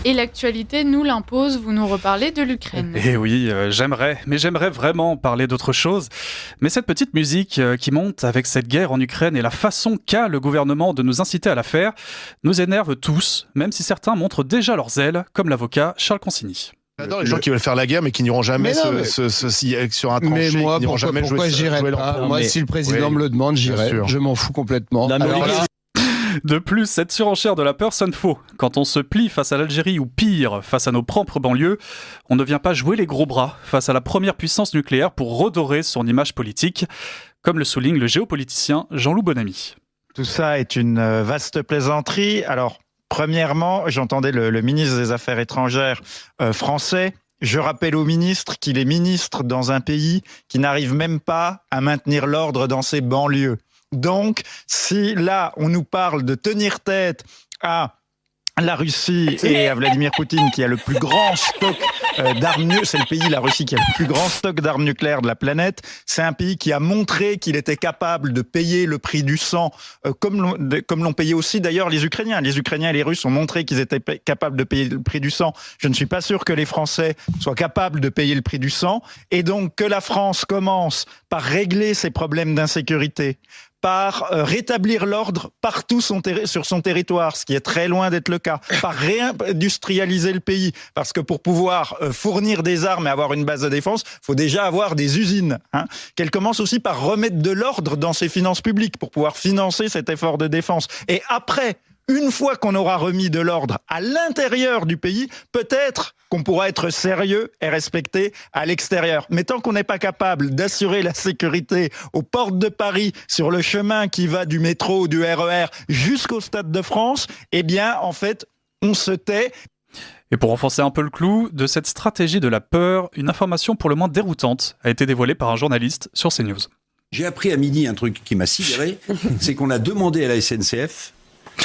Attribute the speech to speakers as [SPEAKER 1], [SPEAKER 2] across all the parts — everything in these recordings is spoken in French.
[SPEAKER 1] Et l'actualité nous l'impose, vous nous reparlez de l'Ukraine.
[SPEAKER 2] Eh oui, j'aimerais vraiment parler d'autre chose. Mais cette petite musique qui monte avec cette guerre en Ukraine et la façon qu'a le gouvernement de nous inciter à la faire, nous énerve tous, même si certains montrent déjà leurs ailes, comme l'avocat Charles Consigny.
[SPEAKER 3] J'adore les gens qui veulent faire la guerre mais qui n'iront jamais sur un tranché.
[SPEAKER 4] Mais moi,
[SPEAKER 3] qui n'iront jamais
[SPEAKER 4] pourquoi j'irais pas ? Moi, si le président me le demande, j'irai. Je m'en fous complètement.
[SPEAKER 2] De plus, cette surenchère de la peur sonne faux. Quand on se plie face à l'Algérie ou pire, face à nos propres banlieues, on ne vient pas jouer les gros bras face à la première puissance nucléaire pour redorer son image politique, comme le souligne le géopoliticien Jean-Loup Bonamy.
[SPEAKER 5] Tout ça est une vaste plaisanterie. Alors, premièrement, j'entendais le ministre des Affaires étrangères français. Je rappelle au ministre qu'il est ministre dans un pays qui n'arrive même pas à maintenir l'ordre dans ses banlieues. Donc, si là, on nous parle de tenir tête à la Russie et à Vladimir Poutine qui a le plus grand stock d'armes nucléaires, c'est le pays, la Russie, qui a le plus grand stock d'armes nucléaires de la planète. C'est un pays qui a montré qu'il était capable de payer le prix du sang, comme l'ont payé aussi d'ailleurs les Ukrainiens. Les Ukrainiens et les Russes ont montré qu'ils étaient capables de payer le prix du sang. Je ne suis pas sûr que les Français soient capables de payer le prix du sang. Et donc que la France commence par régler ses problèmes d'insécurité, par rétablir l'ordre partout sur son territoire, ce qui est très loin d'être le cas, par réindustrialiser le pays, parce que pour pouvoir fournir des armes et avoir une base de défense, il faut déjà avoir des usines. Qu'elle commence aussi par remettre de l'ordre dans ses finances publiques pour pouvoir financer cet effort de défense. Et après, une fois qu'on aura remis de l'ordre à l'intérieur du pays, peut-être qu'on pourra être sérieux et respecté à l'extérieur. Mais tant qu'on n'est pas capable d'assurer la sécurité aux portes de Paris, sur le chemin qui va du métro ou du RER jusqu'au Stade de France, eh bien, en fait, on se tait.
[SPEAKER 2] Et pour renforcer un peu le clou de cette stratégie de la peur, une information pour le moins déroutante a été dévoilée par un journaliste sur CNews.
[SPEAKER 6] J'ai appris à midi un truc qui m'a sidéré, c'est qu'on a demandé à la SNCF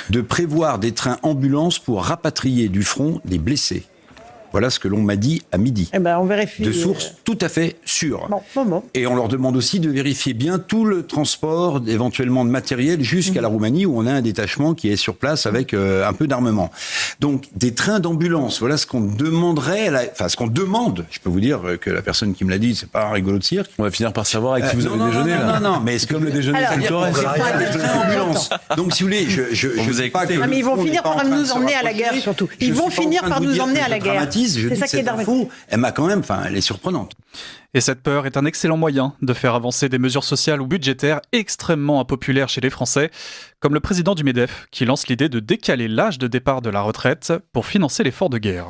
[SPEAKER 6] de prévoir des trains ambulances pour rapatrier du front des blessés. Voilà ce que l'on m'a dit à midi.
[SPEAKER 7] On vérifie.
[SPEAKER 6] De sources tout à fait sûres.
[SPEAKER 7] Bon.
[SPEAKER 6] Et on leur demande aussi de vérifier bien tout le transport, éventuellement de matériel, jusqu'à la Roumanie, où on a un détachement qui est sur place avec un peu d'armement. Donc, des trains d'ambulance, voilà ce qu'on demanderait, ce qu'on demande. Je peux vous dire que la personne qui me l'a dit, c'est pas un rigolo de cirque.
[SPEAKER 8] On va finir par savoir avec qui vous avez déjeuné.
[SPEAKER 6] Non, mais c'est comme le déjeuner.
[SPEAKER 8] Des
[SPEAKER 6] trains d'ambulance. Donc, si vous voulez, je sais pas.
[SPEAKER 7] Mais ils vont finir par nous emmener à la guerre, surtout. Ils vont finir par nous emmener à la guerre.
[SPEAKER 6] C'est ça qui est dingue. Elle m'a quand même, elle est surprenante.
[SPEAKER 2] Et cette peur est un excellent moyen de faire avancer des mesures sociales ou budgétaires extrêmement impopulaires chez les Français, comme le président du MEDEF qui lance l'idée de décaler l'âge de départ de la retraite pour financer l'effort de guerre.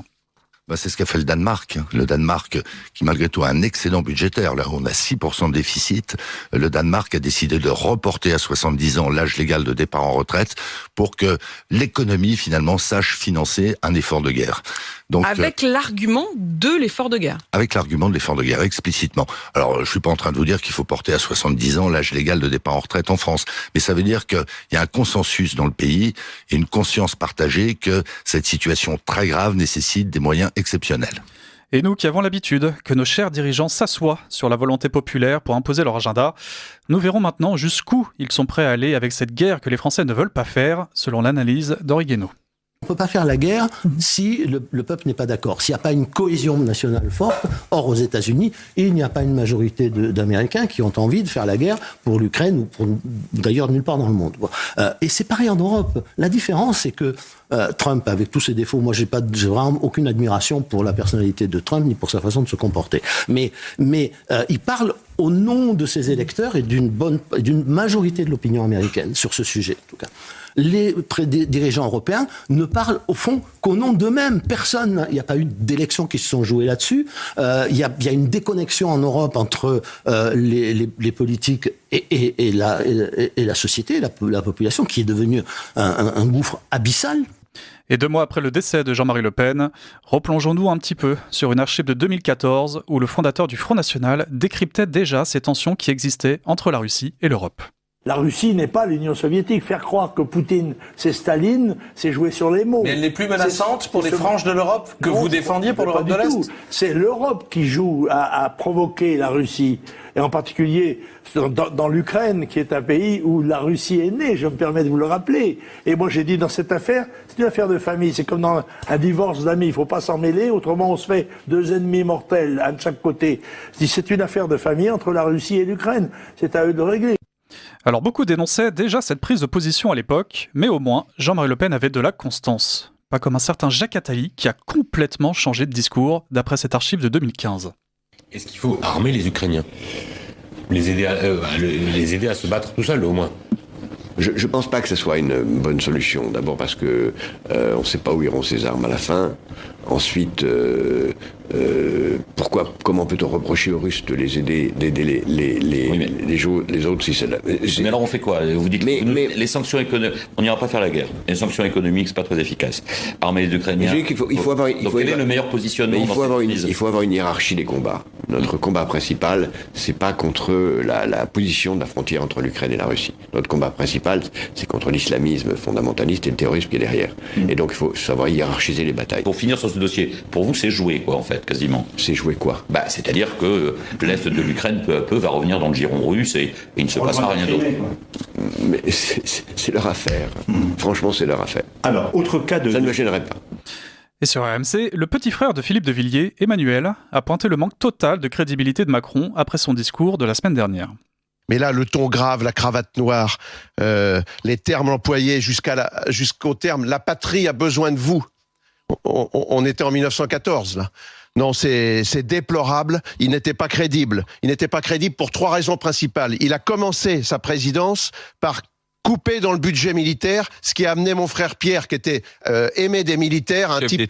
[SPEAKER 9] C'est ce qu'a fait le Danemark. Le Danemark, qui malgré tout a un excellent budgétaire, là on a 6% de déficit, le Danemark a décidé de reporter à 70 ans l'âge légal de départ en retraite pour que l'économie finalement sache financer un effort de guerre. Donc,
[SPEAKER 10] avec l'argument de l'effort de guerre.
[SPEAKER 9] Avec l'argument de l'effort de guerre, explicitement. Alors, je suis pas en train de vous dire qu'il faut porter à 70 ans l'âge légal de départ en retraite en France, mais ça veut dire qu'il y a un consensus dans le pays et une conscience partagée que cette situation très grave nécessite des moyens exceptionnels.
[SPEAKER 2] Et nous qui avons l'habitude que nos chers dirigeants s'assoient sur la volonté populaire pour imposer leur agenda, nous verrons maintenant jusqu'où ils sont prêts à aller avec cette guerre que les Français ne veulent pas faire, selon l'analyse d'Henri Guénaud.
[SPEAKER 11] On ne peut pas faire la guerre si le peuple n'est pas d'accord, s'il n'y a pas une cohésion nationale forte. Or, aux États-Unis, il n'y a pas une majorité d'Américains qui ont envie de faire la guerre pour l'Ukraine ou pour d'ailleurs nulle part dans le monde. Et c'est pareil en Europe. La différence, c'est que Trump, avec tous ses défauts, moi j'ai vraiment aucune admiration pour la personnalité de Trump ni pour sa façon de se comporter. Mais il parle au nom de ses électeurs et d'une majorité de l'opinion américaine sur ce sujet, en tout cas. Les dirigeants européens ne parlent au fond qu'au nom d'eux-mêmes. Personne, il n'y a pas eu d'élections qui se sont jouées là-dessus. Il y a une déconnexion en Europe entre les politiques et la société, la population, qui est devenue un gouffre abyssal.
[SPEAKER 2] Et 2 mois après le décès de Jean-Marie Le Pen, replongeons-nous un petit peu sur une archive de 2014 où le fondateur du Front National décryptait déjà ces tensions qui existaient entre la Russie et l'Europe.
[SPEAKER 12] La Russie n'est pas l'Union soviétique. Faire croire que Poutine, c'est Staline, c'est jouer sur les mots.
[SPEAKER 13] Mais elle n'est plus menaçante pour les franges de l'Europe que vous défendiez pour l'Europe de l'Est ?
[SPEAKER 12] C'est l'Europe qui joue à provoquer la Russie. Et en particulier dans l'Ukraine, qui est un pays où la Russie est née, je me permets de vous le rappeler. Et moi j'ai dit dans cette affaire, c'est une affaire de famille, c'est comme dans un divorce d'amis, il ne faut pas s'en mêler, autrement on se fait 2 ennemis mortels, un de chaque côté. Je dis c'est une affaire de famille entre la Russie et l'Ukraine, c'est à eux de régler.
[SPEAKER 2] Alors beaucoup dénonçaient déjà cette prise de position à l'époque, mais au moins Jean-Marie Le Pen avait de la constance. Pas comme un certain Jacques Attali qui a complètement changé de discours d'après cette archive de 2015.
[SPEAKER 8] Est-ce qu'il faut armer les Ukrainiens ? Les aider à se battre tout seuls, au moins ?
[SPEAKER 14] Je ne pense pas que ce soit une bonne solution. D'abord parce que on ne sait pas où iront ces armes à la fin. Ensuite, comment peut-on reprocher aux Russes de les aider, d'aider les autres si c'est là.
[SPEAKER 15] Mais alors on fait quoi ? Vous dites que les sanctions économiques, on n'ira pas faire la guerre. Les sanctions économiques, c'est pas très efficace. Armer les Ukrainiens. Quel est le meilleur positionnement ?
[SPEAKER 14] Il faut avoir une hiérarchie des combats. Notre combat principal, c'est pas contre la position de la frontière entre l'Ukraine et la Russie. Notre combat principal, c'est contre l'islamisme fondamentaliste et le terrorisme qui est derrière. Et donc il faut savoir hiérarchiser les batailles.
[SPEAKER 15] Pour finir sur ce dossier, pour vous c'est joué quoi en fait, quasiment.
[SPEAKER 14] C'est joué quoi ?
[SPEAKER 15] C'est-à-dire que l'Est de l'Ukraine peu à peu va revenir dans le giron russe et il ne se passera rien d'autre.
[SPEAKER 14] Mais c'est leur affaire. Franchement, c'est leur affaire.
[SPEAKER 16] Alors, autre cas de...
[SPEAKER 14] Ça ne me gênerait pas.
[SPEAKER 2] Et sur RMC, le petit frère de Philippe de Villiers, Emmanuel, a pointé le manque total de crédibilité de Macron après son discours de la semaine dernière.
[SPEAKER 4] Mais là, le ton grave, la cravate noire, les termes employés jusqu'au terme « la patrie a besoin de vous ». On était en 1914, là. Non, c'est déplorable. Il n'était pas crédible. Il n'était pas crédible pour 3 raisons principales. Il a commencé sa présidence par couper dans le budget militaire, ce qui a amené mon frère Pierre, qui était aimé des militaires, un type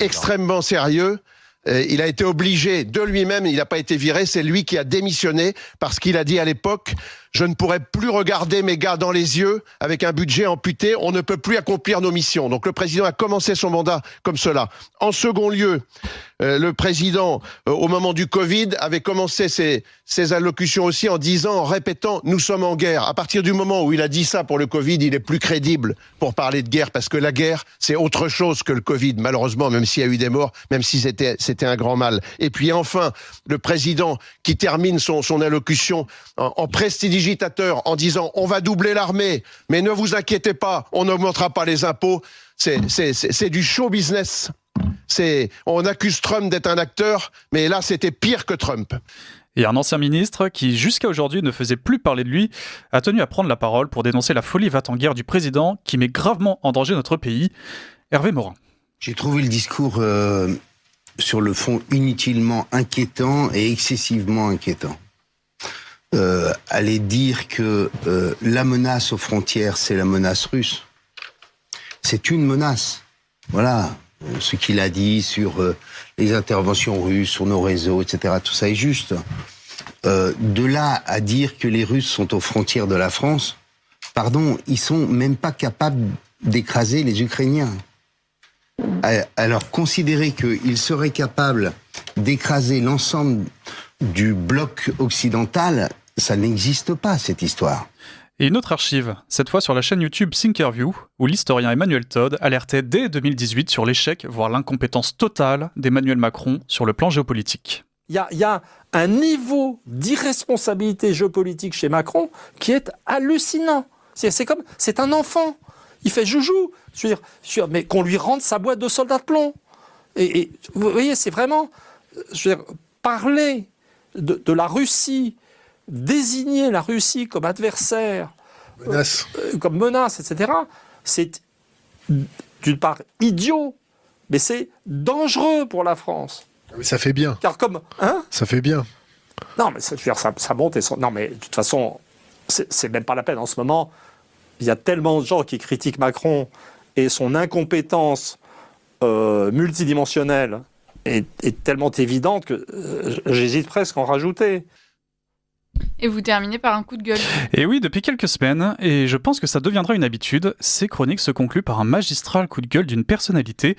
[SPEAKER 4] extrêmement sérieux. Il a été obligé de lui-même, il n'a pas été viré, c'est lui qui a démissionné parce qu'il a dit à l'époque « Je ne pourrai plus regarder mes gars dans les yeux avec un budget amputé, on ne peut plus accomplir nos missions. » Donc le président a commencé son mandat comme cela. En second lieu, le président, au moment du Covid, avait commencé ses allocutions aussi en répétant « Nous sommes en guerre ». À partir du moment où il a dit ça pour le Covid, il est plus crédible pour parler de guerre parce que la guerre, c'est autre chose que le Covid, malheureusement, même s'il y a eu des morts, même si c'était un grand mal. Et puis enfin, le président qui termine son allocution en prestidigitateur en disant « On va doubler l'armée, mais ne vous inquiétez pas, on n'augmentera pas les impôts ». C'est du show business. On accuse Trump d'être un acteur, mais là, c'était pire que Trump.
[SPEAKER 2] Et un ancien ministre qui, jusqu'à aujourd'hui, ne faisait plus parler de lui, a tenu à prendre la parole pour dénoncer la folie va-t-en-guerre du président qui met gravement en danger notre pays. Hervé Morin.
[SPEAKER 17] J'ai trouvé le discours sur le fond inutilement inquiétant et excessivement inquiétant. Aller dire que la menace aux frontières, c'est la menace russe, c'est une menace. Voilà. Ce qu'il a dit sur les interventions russes, sur nos réseaux, etc., tout ça est juste. De là à dire que les Russes sont aux frontières de la France, pardon, ils sont même pas capables d'écraser les Ukrainiens. Alors, considérer qu'ils seraient capables d'écraser l'ensemble du bloc occidental, ça n'existe pas, cette histoire.
[SPEAKER 2] Et une autre archive, cette fois sur la chaîne YouTube Thinkerview, où l'historien Emmanuel Todd alertait dès 2018 sur l'échec, voire l'incompétence totale d'Emmanuel Macron sur le plan géopolitique.
[SPEAKER 13] Il y a un niveau d'irresponsabilité géopolitique chez Macron qui est hallucinant. C'est un enfant. Il fait joujou. Mais qu'on lui rende sa boîte de soldats de plomb. Et vous voyez, c'est vraiment... parler de la Russie, désigner la Russie comme adversaire, comme menace, etc., c'est d'une part idiot, mais c'est dangereux pour la France.
[SPEAKER 3] Mais ça fait bien.
[SPEAKER 13] Car comme...
[SPEAKER 3] ça fait bien.
[SPEAKER 13] Non, mais ça monte et... Non, mais de toute façon, c'est même pas la peine. En ce moment, il y a tellement de gens qui critiquent Macron et son incompétence multidimensionnelle est tellement évidente que j'hésite presque à en rajouter.
[SPEAKER 1] Et vous terminez par un coup de gueule.
[SPEAKER 2] Et oui, depuis quelques semaines, et je pense que ça deviendra une habitude, ces chroniques se concluent par un magistral coup de gueule d'une personnalité.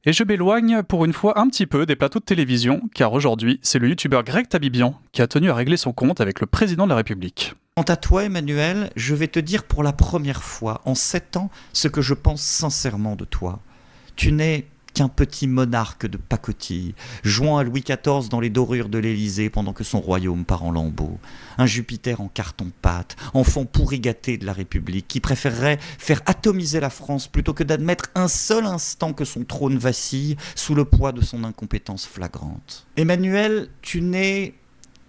[SPEAKER 2] Et je m'éloigne pour une fois un petit peu des plateaux de télévision, car aujourd'hui, c'est le youtubeur Greg Tabibian qui a tenu à régler son compte avec le président de la République.
[SPEAKER 16] Quant à toi, Emmanuel, je vais te dire pour la première fois en 7 ans ce que je pense sincèrement de toi. Tu n'es qu'un petit monarque de pacotille, jouant à Louis XIV dans les dorures de l'Élysée pendant que son royaume part en lambeaux. Un Jupiter en carton-pâte, enfant pourri gâté de la République, qui préférerait faire atomiser la France plutôt que d'admettre un seul instant que son trône vacille sous le poids de son incompétence flagrante. Emmanuel, tu n'es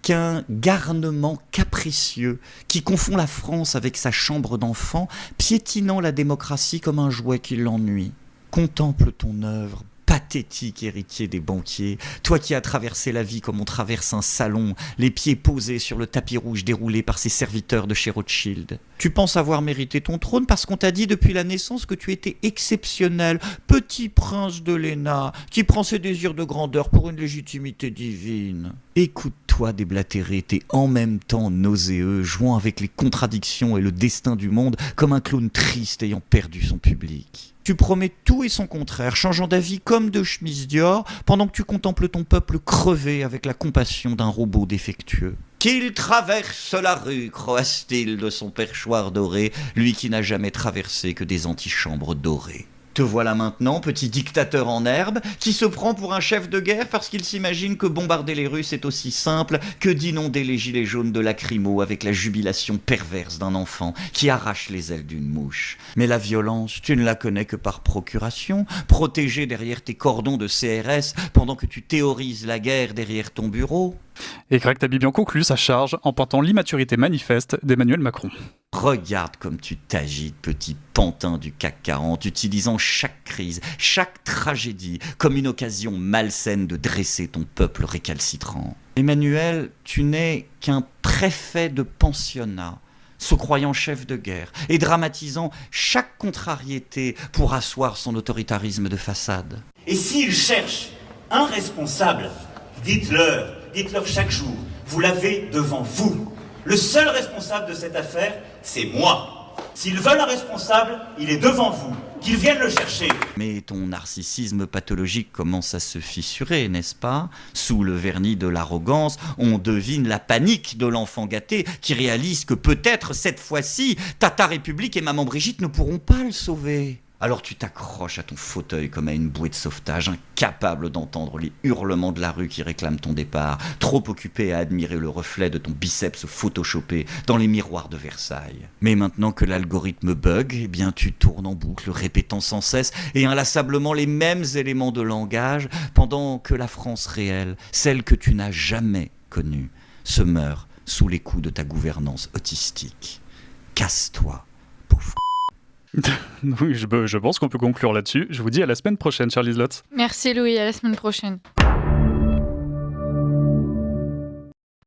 [SPEAKER 16] qu'un garnement capricieux qui confond la France avec sa chambre d'enfant, piétinant la démocratie comme un jouet qui l'ennuie. Contemple ton œuvre, pathétique héritier des banquiers, toi qui as traversé la vie comme on traverse un salon, les pieds posés sur le tapis rouge déroulé par ses serviteurs de chez Rothschild. Tu penses avoir mérité ton trône parce qu'on t'a dit depuis la naissance que tu étais exceptionnel, petit prince de Léna, qui prend ses désirs de grandeur pour une légitimité divine. Écoute-toi déblatérer, t'es en même temps nauséeux, jouant avec les contradictions et le destin du monde comme un clown triste ayant perdu son public. Tu promets tout et son contraire, changeant d'avis comme de chemise Dior, pendant que tu contemples ton peuple crever avec la compassion d'un robot défectueux. Qu'il traverse la rue, croasse-t-il de son perchoir doré, lui qui n'a jamais traversé que des antichambres dorées. Te voilà maintenant, petit dictateur en herbe, qui se prend pour un chef de guerre parce qu'il s'imagine que bombarder les Russes est aussi simple que d'inonder les gilets jaunes de lacrymo avec la jubilation perverse d'un enfant qui arrache les ailes d'une mouche. Mais la violence, tu ne la connais que par procuration, protégée derrière tes cordons de CRS pendant que tu théorises la guerre derrière ton bureau.
[SPEAKER 2] Et Greg Tabibian conclut sa charge en pointant l'immaturité manifeste d'Emmanuel Macron.
[SPEAKER 16] Regarde comme tu t'agites, petit pantin du CAC 40, utilisant chaque crise, chaque tragédie comme une occasion malsaine de dresser ton peuple récalcitrant. Emmanuel, tu n'es qu'un préfet de pensionnat, se croyant chef de guerre et dramatisant chaque contrariété pour asseoir son autoritarisme de façade.
[SPEAKER 18] Et s'ils cherchent un responsable, dites-leur chaque jour, vous l'avez devant vous. Le seul responsable de cette affaire, c'est moi. S'ils veulent un responsable, il est devant vous. Qu'ils viennent le chercher.
[SPEAKER 16] Mais ton narcissisme pathologique commence à se fissurer, n'est-ce pas ? Sous le vernis de l'arrogance, on devine la panique de l'enfant gâté qui réalise que peut-être cette fois-ci, Tata République et Maman Brigitte ne pourront pas le sauver. Alors tu t'accroches à ton fauteuil comme à une bouée de sauvetage, incapable d'entendre les hurlements de la rue qui réclament ton départ, trop occupé à admirer le reflet de ton biceps photoshopé dans les miroirs de Versailles. Mais maintenant que l'algorithme bug, eh bien tu tournes en boucle, répétant sans cesse et inlassablement les mêmes éléments de langage, pendant que la France réelle, celle que tu n'as jamais connue, se meurt sous les coups de ta gouvernance autistique. Casse-toi, pauvre.
[SPEAKER 2] Oui, je pense qu'on peut conclure là-dessus. Je vous dis à la semaine prochaine, Charlie Zlotz.
[SPEAKER 1] Merci Louis, à la semaine prochaine.